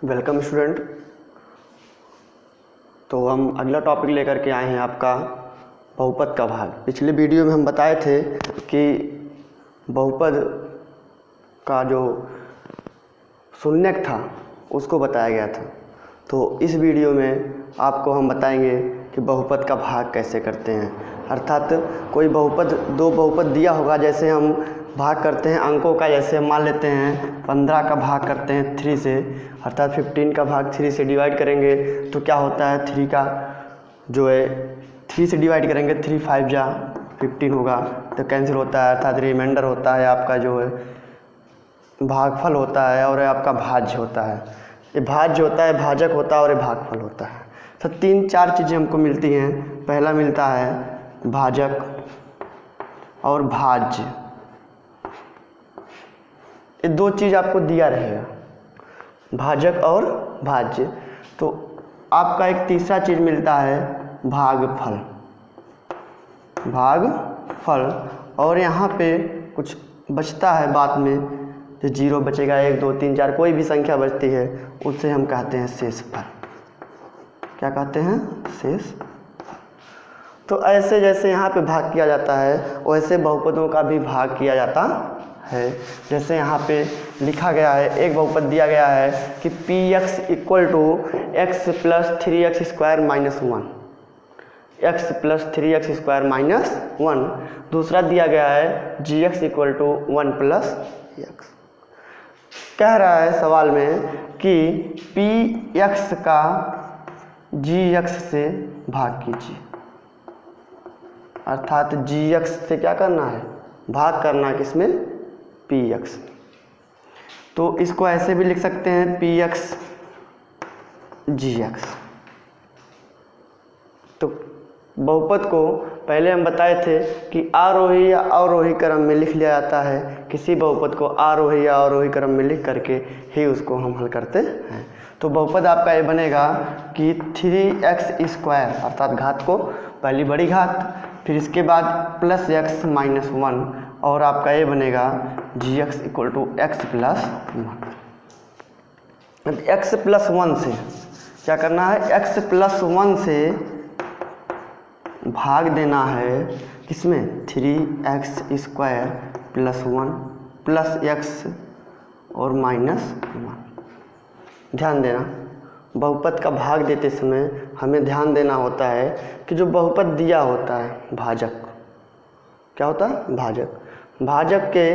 Welcome student. तो हम अगला टॉपिक लेकर के आए हैं आपका बहुपद का भाग। पिछले वीडियो में हम बताए थे कि बहुपद का जो शून्यक था उसको बताया गया था। तो इस वीडियो में आपको हम बताएंगे कि बहुपद का भाग कैसे करते हैं। अर्थात कोई बहुपद, दो बहुपद दिया होगा, जैसे हम भाग करते हैं अंकों का, जैसे हम मान लेते हैं 15 का भाग करते हैं 3 से, अर्थात 15 का भाग 3 से डिवाइड करेंगे तो क्या होता है, 3 का जो है 3 से डिवाइड करेंगे, 3 5 जा 15 होगा तो कैंसिल होता है, अर्थात रिमाइंडर होता है आपका जो है भागफल होता है और आपका भाज्य होता है। ये भाज्य होता है, भाजक होता है और ये भागफल होता है। तो 3-4 चीज़ें हमको मिलती हैं। पहला मिलता है भाजक और भाज्य, ये दो चीज़ आपको दिया रहेगा, भाजक और भाज्य। तो आपका एक तीसरा चीज़ मिलता है भागफल, भागफल। और यहाँ पे कुछ बचता है बाद में, जो 0 बचेगा, 1 2 3 4 कोई भी संख्या बचती है उससे हम कहते हैं शेषफल। क्या कहते हैं? शेष। तो ऐसे जैसे यहाँ पे भाग किया जाता है वैसे बहुपदों का भी भाग किया जाता है। जैसे यहाँ पे लिखा गया है, एक बहुपद दिया गया है कि px = x + 3x² - 1, x + 3x² - 1। दूसरा दिया गया है gx = 1 + x। कह रहा है सवाल में कि px का gx से भाग कीजिए, अर्थात gx से क्या करना है, भाग करना है किसमें, px। तो इसको ऐसे भी लिख सकते हैं px gx। तो बहुपद को पहले हम बताए थे कि आरोही या अवरोही क्रम में लिख लिया जाता है। किसी बहुपद को आरोही या अवरोही क्रम में लिख करके ही उसको हम हल करते हैं। तो बहुपद आपका ये बनेगा कि 3x² अर्थात घात को पहली बड़ी घात, फिर इसके बाद +x - 1 और आपका ये बनेगा gx = x + 1। x + 1 से क्या करना है, x + 1 से भाग देना है किसमें, 3x² + 1 + x और -1। ध्यान देना, बहुपद का भाग देते समय हमें ध्यान देना होता है कि जो बहुपद दिया होता है भाजक, क्या होता है, भाजक, भाजक के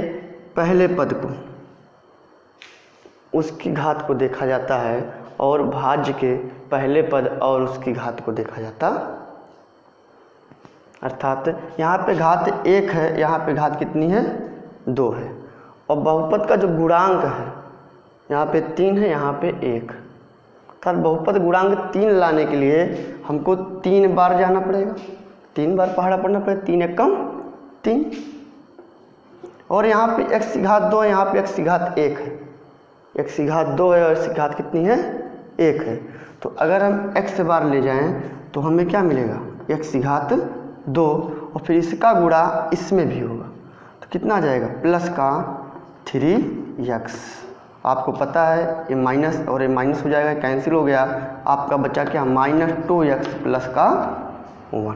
पहले पद को, उसकी घात को देखा जाता है और भाज्य के पहले पद और उसकी घात को देखा जाता। अर्थात यहाँ पे घात 1 है, यहाँ पे घात कितनी है, 2 है। और बहुपद का जो गुणांक है, यहाँ पे 3 है, यहाँ पे 1। अर्थात बहुपद गुणांक 3 लाने के लिए हमको 3 बार जाना पड़ेगा, 3 बार पहाड़ा पड़ना पड़ेगा, 3 एकम 3। और यहाँ पे x की घात 2 है, यहाँ पे x की घात 1 है, x की घात 2 है और x की घात कितनी है, 1 है। तो अगर हम x बार ले जाएं तो हमें क्या मिलेगा, x की घात 2 और फिर इसका गुणा इसमें भी होगा तो कितना आ जाएगा, प्लस का 3x। आपको पता है ये माइनस और ये माइनस हो जाएगा, कैंसिल हो गया, आपका बचा क्या, -2x + का 1,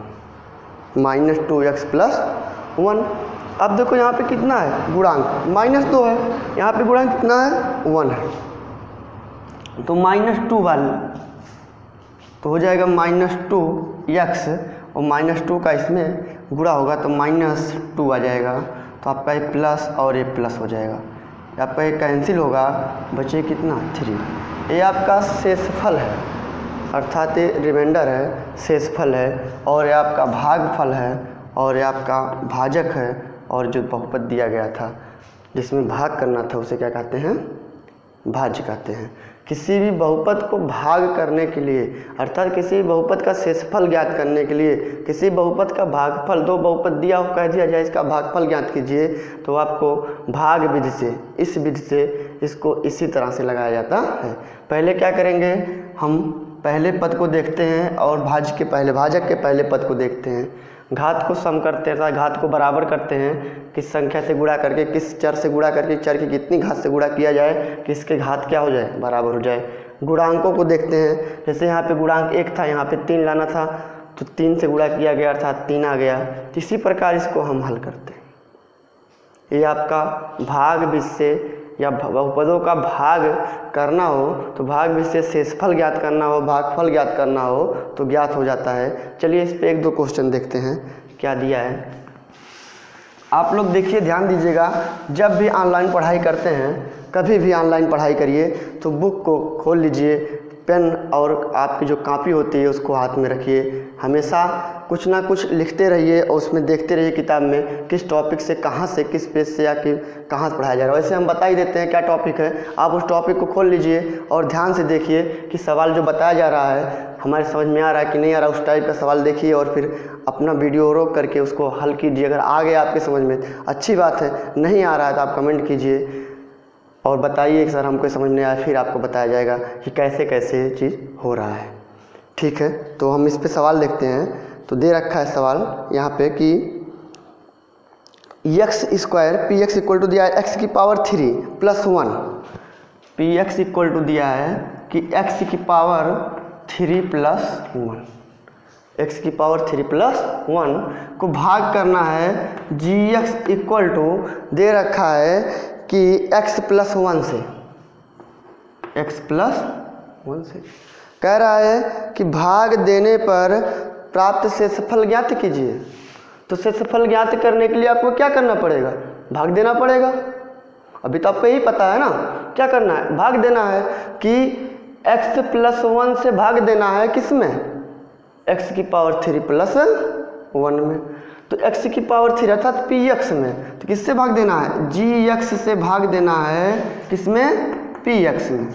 -2x + 1। अब देखो यहाँ पे कितना है गुणांक, -2 है, यहाँ पे गुणांक कितना है, 1 है। तो -2 वाला तो हो जाएगा -2x और -2 का इसमें गुणा होगा तो -2 आ जाएगा। तो आपका ये प्लस और ये प्लस हो जाएगा, आपका ये कैंसिल होगा, बचे कितना, 3। ये आपका शेषफल है, अर्थात ये रिमाइंडर है, शेषफल है। और ये आपका भागफल है और ये आपका भाजक है। और जो बहुपद दिया गया था जिसमें भाग करना था उसे क्या कहते हैं, भाज्य कहते हैं। किसी भी बहुपद को भाग करने के लिए, अर्थात किसी बहुपद का शेषफल ज्ञात करने के लिए, किसी बहुपद का भागफल, दो बहुपद दिया हो, कह दिया जाए इसका भागफल ज्ञात कीजिए, तो आपको भाग विधि से, इस विधि से इसको इसी तरह से लगाया जाता है। पहले क्या करेंगे, हम पहले पद को देखते हैं और भाज्य के पहले, भाजक के पहले पद को देखते हैं, घात को सम करते हैं, अर्थात घात को बराबर करते हैं, किस संख्या से गुणा करके, किस चर से गुणा करके, चर की कितनी घात से गुणा किया जाए कि इसके घात क्या हो जाए, बराबर हो जाए। गुणांकों को देखते हैं। जैसे यहाँ पे गुणांक 1 था, यहाँ पे 3 लाना था, तो 3 से गुणा किया गया अर्थात 3 आ गया। तो इसी प्रकार इसको हम हल करते हैं। ये आपका भाग विषय या बहुपदों का भाग करना हो तो भाग विषय शेषफल ज्ञात करना हो, भागफल ज्ञात करना हो तो ज्ञात हो जाता है। चलिए इस पे 1-2 क्वेश्चन देखते हैं क्या दिया है। आप लोग देखिए, ध्यान दीजिएगा, जब भी ऑनलाइन पढ़ाई करते हैं, कभी भी ऑनलाइन पढ़ाई करिए तो बुक को खोल लीजिए, पेन और आपकी जो कॉपी होती है उसको हाथ में रखिए। हमेशा कुछ ना कुछ लिखते रहिए और उसमें देखते रहिए किताब में किस टॉपिक से, कहाँ से, किस पेज से या कि कहाँ से पढ़ाया जा रहा है। वैसे हम बता ही देते हैं क्या टॉपिक है, आप उस टॉपिक को खोल लीजिए और ध्यान से देखिए कि सवाल जो बताया जा रहा है हमारे समझ में आ रहा है कि नहीं आ रहा। उस टाइप का सवाल देखिए और फिर अपना वीडियो रोक करके उसको हल कीजिए। अगर आ गया आपके समझ में अच्छी बात है, नहीं आ रहा है तो आप कमेंट कीजिए और बताइए कि सर हमको समझ नहीं आया, फिर आपको बताया जाएगा कि कैसे कैसे चीज़ हो रहा है। ठीक है, तो हम इस पे सवाल देखते हैं। तो दे रखा है सवाल यहाँ पे कि x square p x equal to दिया है x की power 3 + 1। P x equal to दिया है कि x की पावर 3 + 1, x की पावर 3 + 1 को भाग करना है जी एक्स इक्वल टू दे रखा है कि x + 1 से, x + 1 से कह रहा है कि भाग देने पर प्राप्त शेषफल ज्ञात कीजिए। तो शेषफल ज्ञात करने के लिए आपको क्या करना पड़ेगा, भाग देना पड़ेगा। अभी तो आपको यही पता है ना क्या करना है, भाग देना है कि x + 1 से भाग देना है किस में, x की पावर 3 + 1 में। तो x की पावर 3 अर्थात px में, तो किससे भाग देना है, gx से भाग देना है किसमें, px में।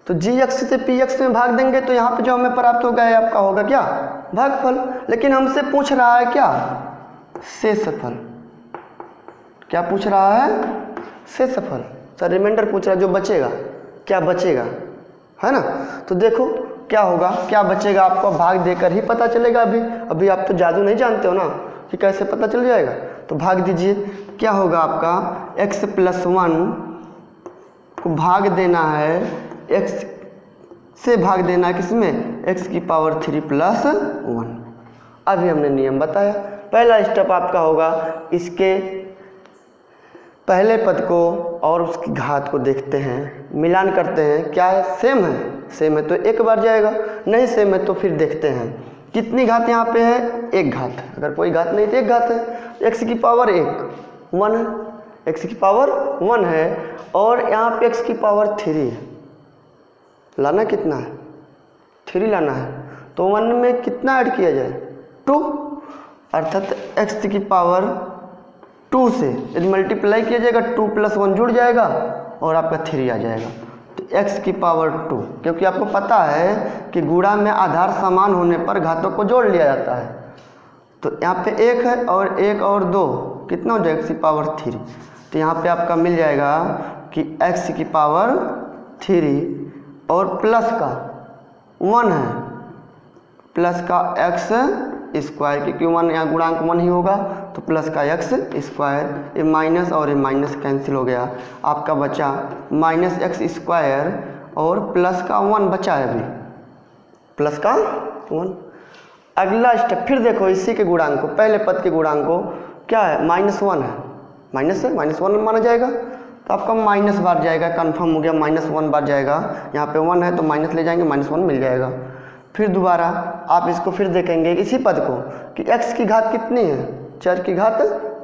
तो gx से px में भाग देंगे तो यहाँ पे जो हमें प्राप्त होगा आपका होगा क्या, भागफल। लेकिन हमसे पूछ रहा है क्या, शेषफल। क्या पूछ रहा है, शेषफल। सर रिमाइंडर पूछ रहा है, जो बचेगा, क्या बचेगा, है ना। तो देखो क्या होगा, क्या बचेगा आपको भाग देकर ही पता चलेगा। अभी आप तो जादू नहीं जानते हो ना कि कैसे पता चल जाएगा। तो भाग दीजिए, क्या होगा आपका x + 1 को भाग देना है, x से भाग देना है किसमें, x की पावर 3 + 1। अभी हमने नियम बताया। पहला स्टेप आपका होगा इसके पहले पद को और उसकी घात को देखते हैं, मिलान करते हैं, क्या है, सेम है। सेम है तो एक बार जाएगा, नहीं सेम है तो फिर देखते हैं कितनी घात यहाँ पे है, 1 घात। अगर कोई घात नहीं तो 1 घात है। x की पावर 1 है, x की पावर 1 है और यहाँ पे x की पावर 3 है। लाना कितना है, 3 लाना है। तो 1 में कितना ऐड किया जाए, 2, अर्थात x की पावर 2 से यदि मल्टीप्लाई किया जाएगा 2 + 1 जुड़ जाएगा और आपका 3 आ जाएगा। तो x की पावर 2, क्योंकि आपको पता है कि गुणा में आधार समान होने पर घातों को जोड़ लिया जाता है। तो यहाँ पे 1 है और 1 और 2 कितना हो जाएगा, x की पावर 3। तो यहाँ पे आपका मिल जाएगा कि x की पावर 3 और प्लस का 1 है, प्लस का x स्क्वायर, क्योंकि 1 यहाँ गुणांक 1 ही होगा तो प्लस का x स्क्वायर, ये माइनस और ये माइनस कैंसिल हो गया, आपका बचा -x² और प्लस का 1 बचा है, अभी प्लस का 1। अगला स्टेप फिर देखो इसी के गुणांक को, पहले पद के गुणांक को क्या है, -1 है, -1 माना जाएगा तो आपका माइनस बार जाएगा, कंफर्म हो गया, -1 बार जाएगा। यहाँ पे 1 है तो माइनस ले जाएंगे, -1 मिल जाएगा। फिर दोबारा आप इसको फिर देखेंगे इसी पद को कि x की घात कितनी है, चर की घात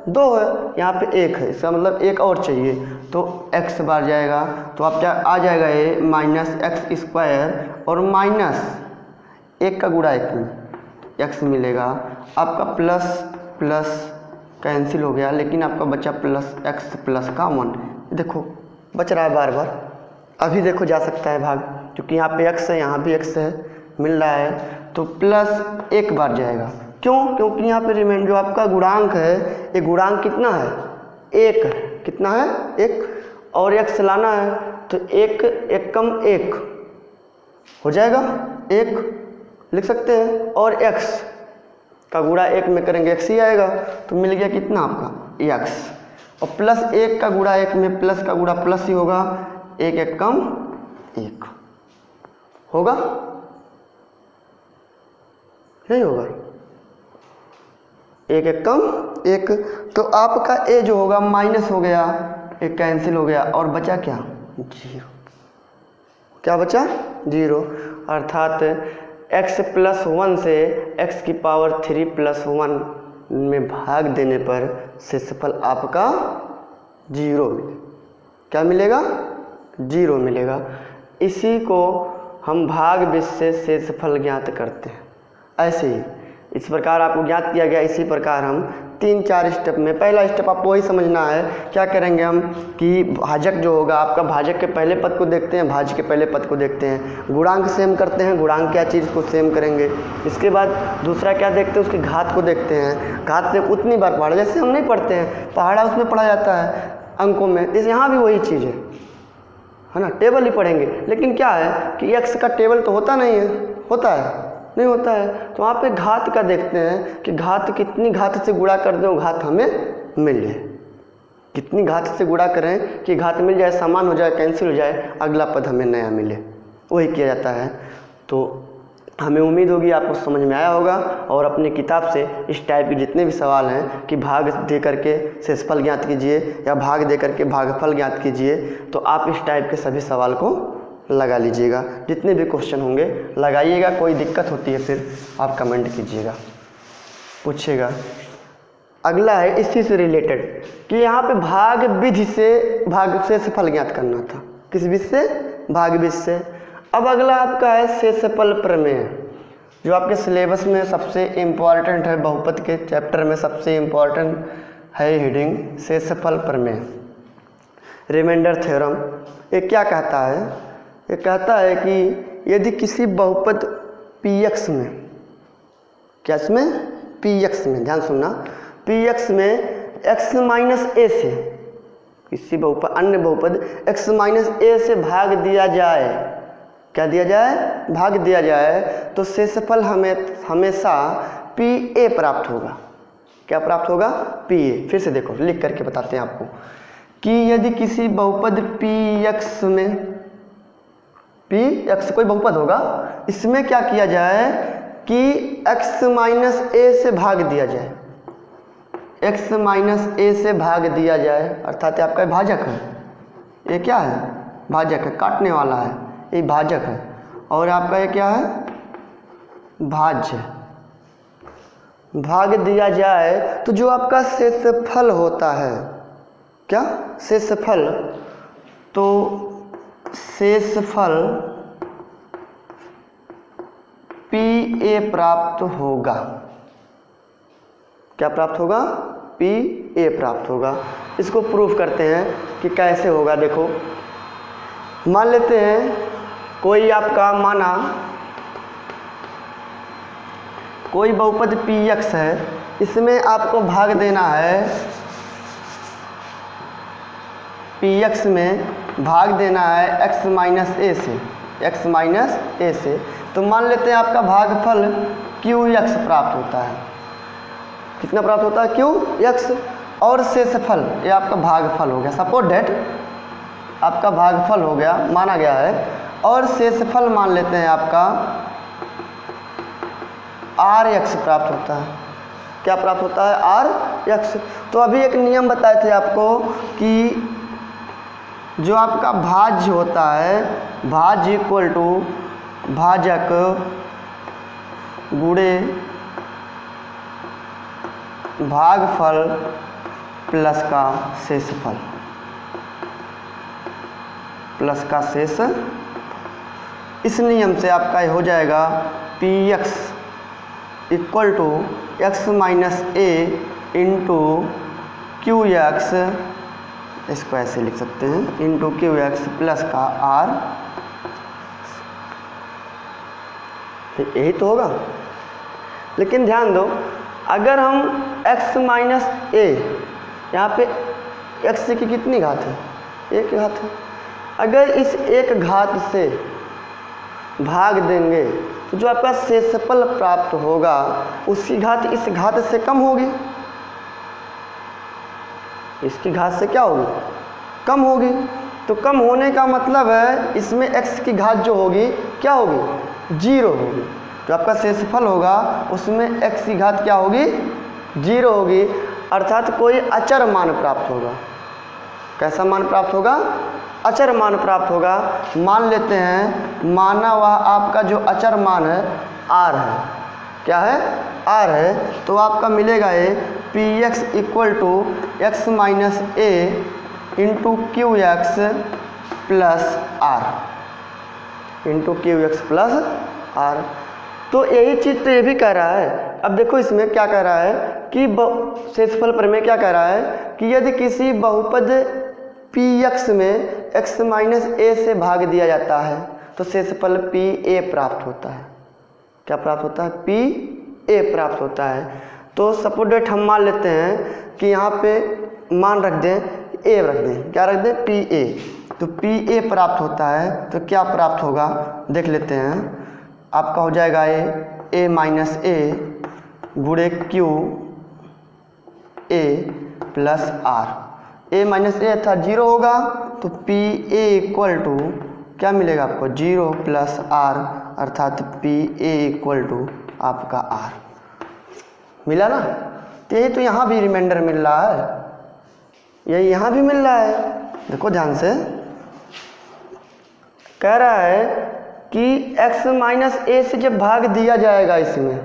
2 है, यहाँ पे 1 है, इसका मतलब 1 और चाहिए तो x बार जाएगा। तो आप आ जाएगा ये -x² और -1 का गुणा 1 में x मिलेगा, आपका प्लस कैंसिल हो गया, लेकिन आपका बचा +x + का 1। देखो बच रहा है बार बार, अभी देखो जा सकता है भाग, क्योंकि यहाँ पे x है, यहाँ भी x है, मिल रहा है तो +1 बार जाएगा। क्यों, क्योंकि यहाँ पे रिमेंड जो आपका गुणांक है, ये गुणांक कितना है, 1 है, कितना है, 1, और x लाना है तो 1 कम 1 हो जाएगा, 1 लिख सकते हैं, और x का गुणा 1 में करेंगे x ही आएगा, तो मिल गया कितना आपका x, और +1 का गुणा 1 में प्लस का गुणा प्लस ही होगा, 1 कम 1। होगा? नहीं होगा, एक एक कम एक, तो आपका ए जो होगा माइनस हो गया, एक कैंसिल हो गया और बचा क्या? 0। क्या बचा? 0। अर्थात x + 1 से x की पावर 3 + 1 में भाग देने पर शेषफल आपका 0 मिलेगा। क्या मिलेगा? 0 मिलेगा। इसी को हम भाग विधि से शेषफल ज्ञात करते हैं। ऐसे ही इस प्रकार आपको ज्ञात किया गया, इसी प्रकार हम 3-4 स्टेप में, पहला स्टेप आपको वही समझना है। क्या करेंगे हम कि भाजक जो होगा आपका, भाजक के पहले पद को देखते हैं, भाज्य के पहले पद को देखते हैं, गुणांक सेम करते हैं, गुणांक क्या चीज़ को सेम करेंगे। इसके बाद दूसरा क्या देखते हैं, उसकी घात को देखते हैं, घात से उतनी बार पढ़ा, जैसे हम नहीं पढ़ते हैं पहाड़ा, उसमें पढ़ा जाता है अंकों में, जैसे यहाँ भी वही चीज़ है ना, टेबल ही पढ़ेंगे। लेकिन क्या है कि x का टेबल तो होता नहीं है, होता है? नहीं होता है। तो वहाँ पे घात का देखते हैं कि घात कितनी घात से गुणा कर दें घात हमें मिल जाए, कितनी घात से गुणा करें कि घात मिल जाए, समान हो जाए, कैंसिल हो जाए, अगला पद हमें नया मिले, वही किया जाता है। तो हमें उम्मीद होगी आपको समझ में आया होगा, और अपनी किताब से इस टाइप के जितने भी सवाल हैं कि भाग दे करके शेषफल ज्ञात कीजिए या भाग दे करके भागफल ज्ञात कीजिए, तो आप इस टाइप के सभी सवाल को लगा लीजिएगा। जितने भी क्वेश्चन होंगे लगाइएगा, कोई दिक्कत होती है फिर आप कमेंट कीजिएगा, पूछिएगा। अगला है इसी से रिलेटेड कि यहाँ पे भाग विधि से भाग शेषफल ज्ञात करना था, किस विधि से? भाग विधि से। अब अगला आपका है शेषफल प्रमेय, जो आपके सिलेबस में सबसे इम्पॉर्टेंट है, बहुपद के चैप्टर में सबसे इम्पॉर्टेंट है हेडिंग शेषफल प्रमेय, रिमाइंडर थ्योरम। ये क्या कहता है? ये कहता है कि यदि किसी बहुपद px में, क्या इसमें? px में, ध्यान सुनना, px में x - a से किसी बहुपद, अन्य बहुपद x - a से भाग दिया जाए, क्या दिया जाए? भाग दिया जाए, तो शेषफल हमें हमेशा pa प्राप्त होगा। क्या प्राप्त होगा? pa। फिर से देखो, लिख करके बताते हैं आपको कि यदि किसी बहुपद px में, px कोई बहुपद होगा, इसमें क्या किया जाए कि x - a से भाग दिया जाए, x - a से भाग दिया जाए, अर्थात आपका भाजक है, ये क्या है? भाजक है, काटने वाला है, ये भाजक है, और आपका ये क्या है? भाज्य। भाग दिया जाए तो जो आपका शेषफल होता है, क्या? शेषफल, तो शेषफल pa प्राप्त होगा। क्या प्राप्त होगा? pa प्राप्त होगा। इसको प्रूफ करते हैं कि कैसे होगा। देखो, मान लेते हैं कोई आपका माना कोई बहुपद px है, इसमें आपको भाग देना है, px में भाग देना है x - a से, x - a से, तो मान लेते हैं आपका भागफल qx प्राप्त होता है। कितना प्राप्त होता है? qx। और शेषफल, ये आपका भागफल हो गया, सपोज डेट आपका भागफल हो गया, माना गया है, और शेषफल मान लेते हैं आपका rx प्राप्त होता है। क्या प्राप्त होता है? rx। तो अभी एक नियम बताए थे आपको कि जो आपका भाज्य होता है, भाज्य इक्वल टू भाजक गुणे भागफल प्लस का शेषफल, प्लस का शेष। इस नियम से आपका हो जाएगा px equal to x - a into qx, इसको ऐसे लिख सकते हैं, इंटू qx प्लस का r, यही तो होगा। लेकिन ध्यान दो, अगर हम x - a, यहाँ पे x की कितनी घात है? एक घात है। अगर इस एक घात से भाग देंगे तो जो आपका शेषफल प्राप्त होगा उसकी घात इस घात से कम होगी, इसकी घात से क्या होगी? कम होगी। तो कम होने का मतलब है इसमें x की घात जो होगी क्या होगी, 0 होगी। जो आपका शेषफल होगा उसमें x की घात क्या होगी, 0 होगी, अर्थात कोई अचर मान प्राप्त होगा। कैसा मान प्राप्त होगा, अचर मान प्राप्त होगा। मान लेते हैं माना हुआ आपका जो अचर मान है r है, क्या है, r है, तो आपका मिलेगा ये p x equal to x minus a into q x plus r, into q x plus r. तो यही चीज़ तो ये भी कह रहा है। अब देखो इसमें क्या कह रहा है कि शेषफल प्रमेय क्या कह रहा है कि यदि किसी बहुपद पी एक्स में एक्स माइनस ए से भाग दिया जाता है तो शेषफल पी ए प्राप्त होता है। क्या प्राप्त होता है, पी ए प्राप्त होता है। तो सपोज डेट हम मान लेते हैं कि यहाँ पे मान रख दें, ए रख दें, क्या रख दें, पी ए। तो पी ए प्राप्त होता है तो क्या प्राप्त होगा देख लेते हैं। आपका हो जाएगा ए माइनस ए गुणे Q A plus R. A minus A था 0 होगा तो पी ए इक्वल टू क्या मिलेगा आपको, 0 प्लस आर, अर्थात पी ए इक्वल टू आपका आर। मिला ना। तो यही तो यहाँ भी रिमाइंडर मिल रहा है, यही यहाँ भी मिल रहा है। देखो ध्यान से, कह रहा है कि x माइनस ए से जब भाग दिया जाएगा इसमें,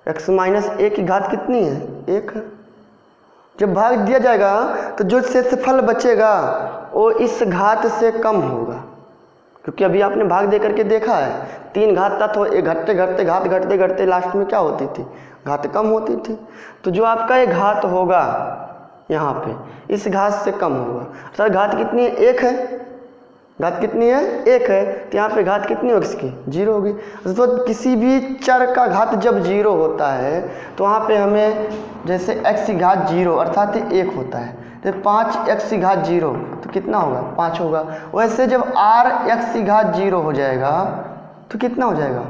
x माइनस ए की घात कितनी है, 1 है। जब भाग दिया जाएगा तो जो शेषफल बचेगा वो इस घात से कम होगा, क्योंकि अभी आपने भाग दे करके देखा है 3 घात था तो घटते घटते घात घटते घटते लास्ट में क्या होती थी, घात कम होती थी। तो जो आपका ये घात होगा यहाँ पे इस घात से कम होगा। सर घात कितनी है, 1 है, घात कितनी है, 1 है, तो यहाँ पे घात कितनी होगी इसकी, 0 होगी। तो किसी भी चर का घात जब 0 होता है तो वहाँ पे हमें जैसे x की घात 0 अर्थात 1 होता है, तो 5x की घात 0 तो कितना होगा, 5 होगा। वैसे जब r(x की घात 0 हो जाएगा तो कितना हो जाएगा,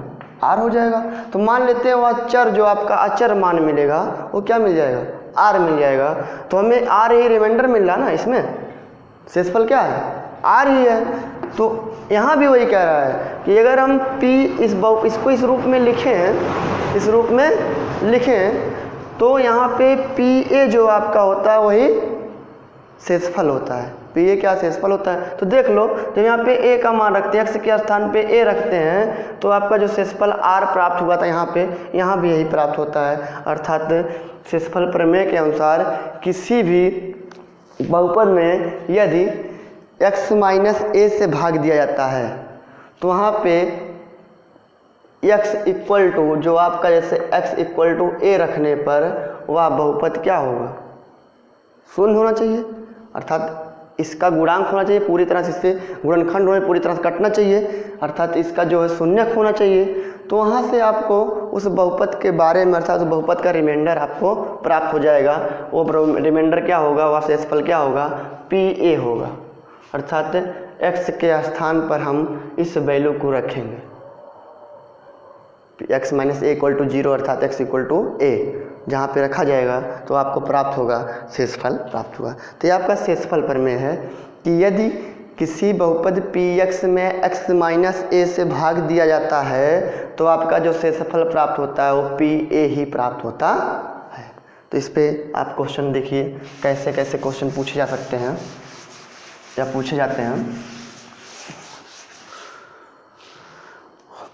r हो जाएगा। तो मान लेते हैं वह चर जो आपका अचर मान मिलेगा वो क्या मिल जाएगा, r मिल जाएगा। तो हमें r ही रिमाइंडर मिल रहा ना, इसमें शेषफल क्या है, r ही है। तो यहाँ भी वही कह रहा है कि अगर हम p इसको इस रूप में लिखें, इस रूप में लिखें तो यहाँ पे पी ए जो आपका होता है वही शेषफल होता है। पी ए क्या शेषफल होता है। तो देख लो जब यहाँ पे ए का मान रखते हैं, x के स्थान पे ए रखते हैं तो आपका जो शेषफल r प्राप्त हुआ था यहाँ पे, यहाँ भी यही प्राप्त होता है। अर्थात शेषफल प्रमेय के अनुसार किसी भी बहुपद में यदि x माइनस ए से भाग दिया जाता है तो वहाँ पे x इक्वल टू जो आपका जैसे x इक्वल टू ए रखने पर वह बहुपद क्या होगा, शून्य होना चाहिए। अर्थात इसका गुणांक होना चाहिए पूरी तरह से, इससे गुणनखंड होने पूरी तरह से कटना चाहिए, अर्थात इसका जो है शून्यक होना चाहिए। तो वहाँ से आपको उस बहुपद के बारे में अर्थात उस बहुपद का रिमाइंडर आपको प्राप्त हो जाएगा। वो रिमाइंडर क्या होगा, वह शेषफल क्या होगा, पी ए होगा। अर्थात x के स्थान पर हम इस वैल्यू को रखेंगे, x minus a equal to 0 अर्थात x इक्वल टू ए, जहाँ पे रखा जाएगा तो आपको प्राप्त होगा, शेषफल प्राप्त होगा। तो ये आपका शेषफल प्रमेय है कि यदि किसी बहुपद px में x माइनस ए से भाग दिया जाता है तो आपका जो शेषफल प्राप्त होता है वो पी ए ही प्राप्त होता है। तो इस पर आप क्वेश्चन देखिए कैसे कैसे क्वेश्चन पूछे जा सकते हैं या पूछे जाते हैं।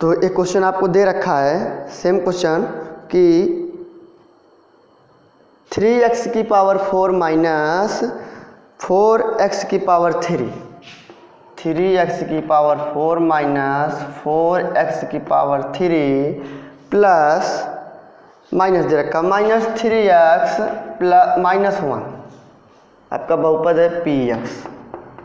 तो एक क्वेश्चन आपको दे रखा है सेम क्वेश्चन कि 3x की पावर 4 माइनस 4x की पावर 3, 3x की पावर 4 माइनस 4x की पावर 3 प्लस माइनस दे रखा माइनस 3x प्लस माइनस 1 आपका बहुपद है px।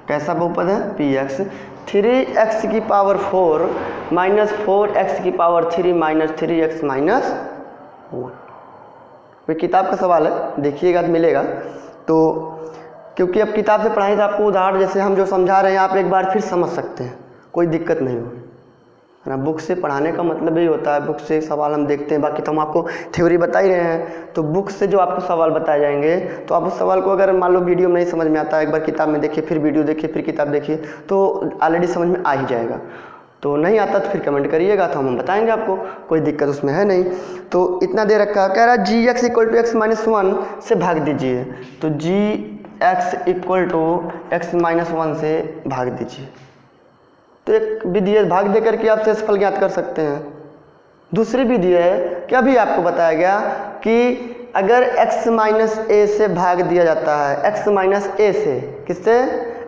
कैसा बहुपद है, px। 3x की पावर 4 माइनस 4x की पावर 3 माइनस 3x माइनस 1। ये किताब का सवाल है, देखिएगा तो मिलेगा। तो क्योंकि अब किताब से पढ़ाई तो आपको उदाहरण जैसे हम जो समझा रहे हैं आप एक बार फिर समझ सकते हैं, कोई दिक्कत नहीं होगी, ना। बुक से पढ़ाने का मतलब यही होता है, बुक से सवाल हम देखते हैं, बाकी तो हम आपको थ्योरी बता ही रहे हैं। तो बुक से जो आपको सवाल बताए जाएंगे तो आप उस सवाल को अगर मान लो वीडियो में नहीं समझ में आता है, एक बार किताब में देखिए, फिर वीडियो देखिए, फिर किताब देखिए, तो ऑलरेडी समझ में आ ही जाएगा। तो नहीं आता तो फिर कमेंट करिएगा, तो हम बताएंगे आपको, कोई दिक्कत उसमें है नहीं। तो इतना दे रखा, कह रहा g x equal to x minus 1 से भाग दीजिए। तो g x equal to x minus 1 से भाग दीजिए। तो एक विधि है, भाग दे करके आप शेषफल ज्ञात कर सकते हैं। दूसरी विधि है कि अभी आपको बताया गया कि अगर x माइनस ए से भाग दिया जाता है, x माइनस ए से, किससे,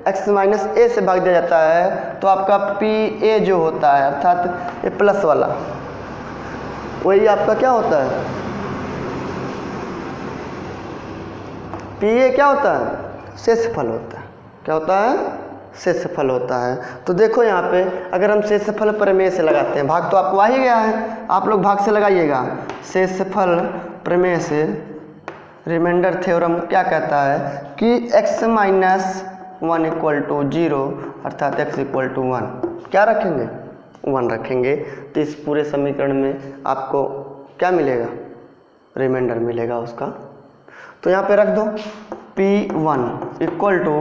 x माइनस ए से भाग दिया जाता है, तो आपका पी ए जो होता है अर्थात ये प्लस वाला, वही आपका क्या होता है, पी ए क्या होता है, शेषफल होता है। क्या होता है, शेषफल होता है। तो देखो यहाँ पे अगर हम शेषफल प्रमेय से लगाते हैं, भाग तो आपको आ ही गया है, आप लोग भाग से लगाइएगा। शेषफल प्रमेय से रिमाइंडर थ्योरम क्या कहता है कि x माइनस 1 इक्वल टू 0 अर्थात x इक्वल टू 1 क्या रखेंगे, 1 रखेंगे। तो इस पूरे समीकरण में आपको क्या मिलेगा, रिमाइंडर मिलेगा उसका। तो यहाँ पे रख दो P1 इक्वल टू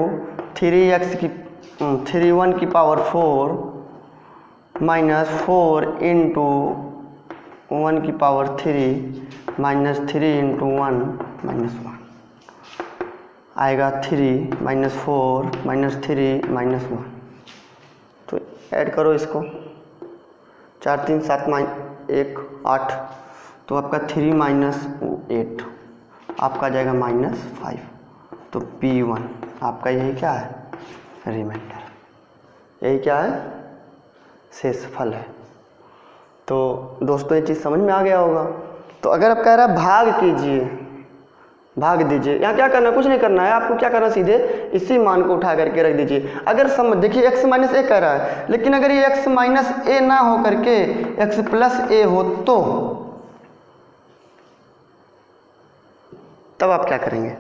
3 1 की पावर 4 माइनस 4 इंटू 1 की पावर 3 माइनस 3 इंटू 1 माइनस 1 आएगा 3 माइनस 4 माइनस 3 माइनस 1। तो ऐड करो इसको, 4 3 7 1 8, तो आपका 3 माइनस 8 आपका आ जाएगा माइनस 5। तो P1 आपका यही क्या है, रिमाइंडर, यही क्या है, शेषफल है। तो दोस्तों ये चीज़ समझ में आ गया होगा। तो अगर आप कह रहा है भाग कीजिए, भाग दीजिए, यहाँ क्या करना है, कुछ नहीं करना है आपको, क्या करना, सीधे इसी मान को उठा करके रख दीजिए। अगर समझ देखिए x माइनस ए कह रहा है, लेकिन अगर ये x माइनस ए ना हो करके x प्लस ए हो तो तब आप क्या करेंगे,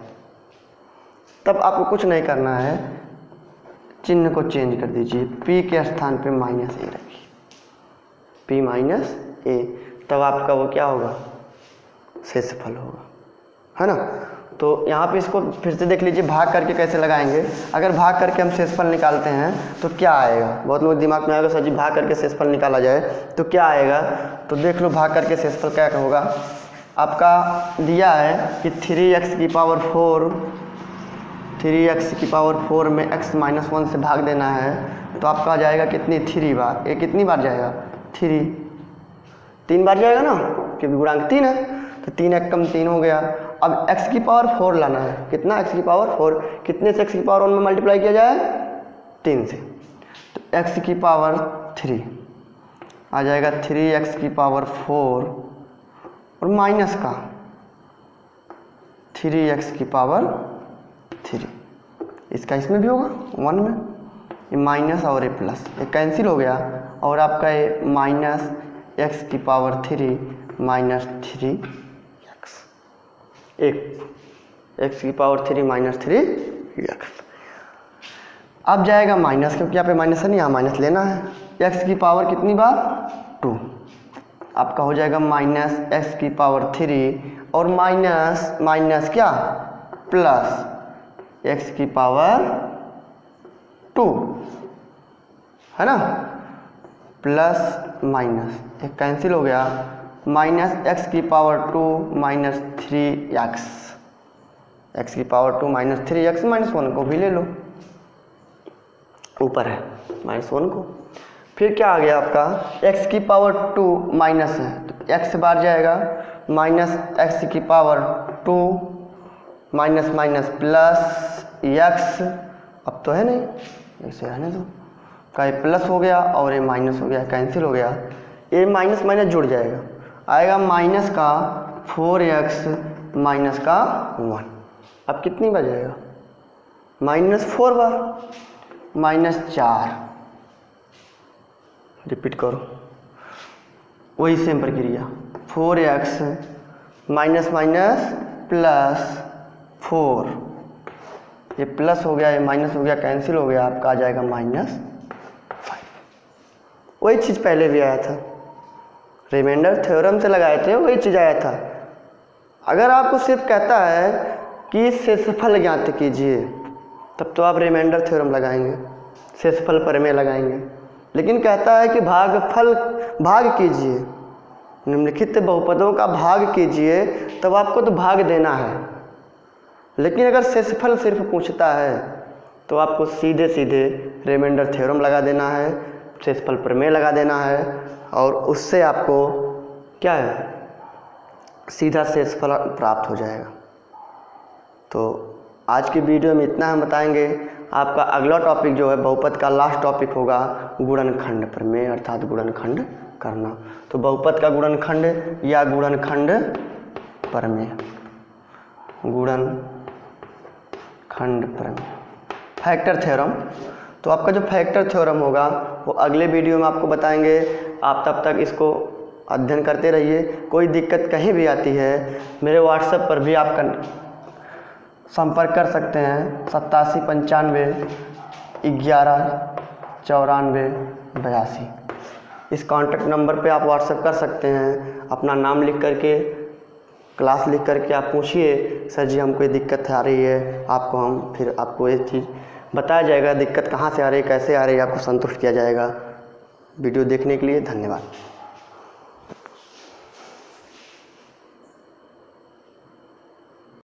तब आपको कुछ नहीं करना है, चिन्ह को चेंज कर दीजिए, p के स्थान पे माइनस ए रखिए, p माइनस ए, तब आपका वो क्या होगा, शेषफल होगा, है ना। तो यहाँ पे इसको फिर से देख लीजिए, भाग करके कैसे लगाएंगे। अगर भाग करके हम शेषफल निकालते हैं तो क्या आएगा, बहुत लोग दिमाग में आएगा सर जी भाग करके शेषफल निकाला जाए तो क्या आएगा। तो देख लो भाग करके शेषफल क्या होगा, आपका दिया है कि 3x की पावर 4 में x माइनस 1 से भाग देना है। तो आपका आ जाएगा कितनी, 3 बार, ये कितनी बार जाएगा, 3 बार जाएगा ना, क्योंकि गुणांक 3 है। तो 3 एक कम 3 हो गया। अब x की पावर 4 लाना है, कितना, x की पावर 4, कितने से x की पावर 1 में मल्टीप्लाई किया जाए, 3 से। तो x की पावर 3 आ जाएगा 3x की पावर 4 और माइनस का 3x की पावर 3, इसका इसमें भी होगा 1 में, ये माइनस और ये प्लस, ये कैंसिल हो गया, और आपका ये माइनस x की पावर 3 माइनस 3x, x की पावर 3 माइनस 3x। अब जाएगा माइनस, क्योंकि यहाँ पे माइनस है नहीं, यहाँ माइनस लेना है। x की पावर कितनी बार, 2, आपका हो जाएगा माइनस x की पावर 3 और माइनस माइनस क्या, प्लस x की पावर 2, है ना, प्लस माइनस एक कैंसिल हो गया, माइनस x की पावर 2 माइनस 3x, x की पावर 2 माइनस 3x, माइनस 1 को भी ले लो, ऊपर है माइनस 1 को। फिर क्या आ गया आपका, x की पावर 2 माइनस है तो x बार जाएगा, माइनस x की power 2 minus minus plus x, अब तो है नहीं, ऐसे रहने दो, का ये प्लस हो गया और ये माइनस हो गया, कैंसिल हो गया, ये माइनस माइनस जुड़ जाएगा, आएगा माइनस का 4x माइनस का 1। अब कितनी बार जाएगा, माइनस 4 बार, माइनस 4, रिपीट करो, वही सेम प्रक्रिया, 4x माइनस माइनस प्लस 4, ये प्लस हो गया, ये माइनस हो गया, कैंसिल हो गया, आपका आ जाएगा माइनस 5। वही चीज़ पहले भी आया था, रिमाइंडर थ्योरम से लगाए थे वही चीज़ आया था। अगर आपको सिर्फ कहता है कि शेषफल ज्ञात कीजिए तब तो आप रिमाइंडर थ्योरम लगाएंगे, शेषफल प्रमेय लगाएंगे। लेकिन कहता है कि भाग कीजिए, निम्नलिखित बहुपदों का भाग कीजिए, तब आपको तो भाग देना है। लेकिन अगर शेषफल सिर्फ पूछता है तो आपको सीधे सीधे रिमाइंडर थ्योरम लगा देना है, शेषफल प्रमेय लगा देना है, और उससे आपको क्या है, सीधा शेषफल प्राप्त हो जाएगा। तो आज की वीडियो में इतना हम बताएंगे। आपका अगला टॉपिक जो है बहुपद का लास्ट टॉपिक होगा गुणनखंड प्रमेय, अर्थात गुणनखंड करना। तो बहुपद का गुणनखंड या गुणनखंड प्रमेय, गुणनखंड प्रमेय, फैक्टर थ्योरम। तो आपका जो फैक्टर थ्योरम होगा वो अगले वीडियो में आपको बताएंगे। आप तब तक इसको अध्ययन करते रहिए। कोई दिक्कत कहीं भी आती है मेरे व्हाट्सएप पर भी आप संपर्क कर सकते हैं, 8795 11 94 82। इस कॉन्टैक्ट नंबर पे आप व्हाट्सएप कर सकते हैं। अपना नाम लिख करके, क्लास लिख करके आप पूछिए, सर जी हमको ये दिक्कत आ रही है, आपको ये चीज़ बताया जाएगा, दिक्कत कहाँ से आ रही है, कैसे आ रही है, आपको संतुष्ट किया जाएगा। वीडियो देखने के लिए धन्यवाद।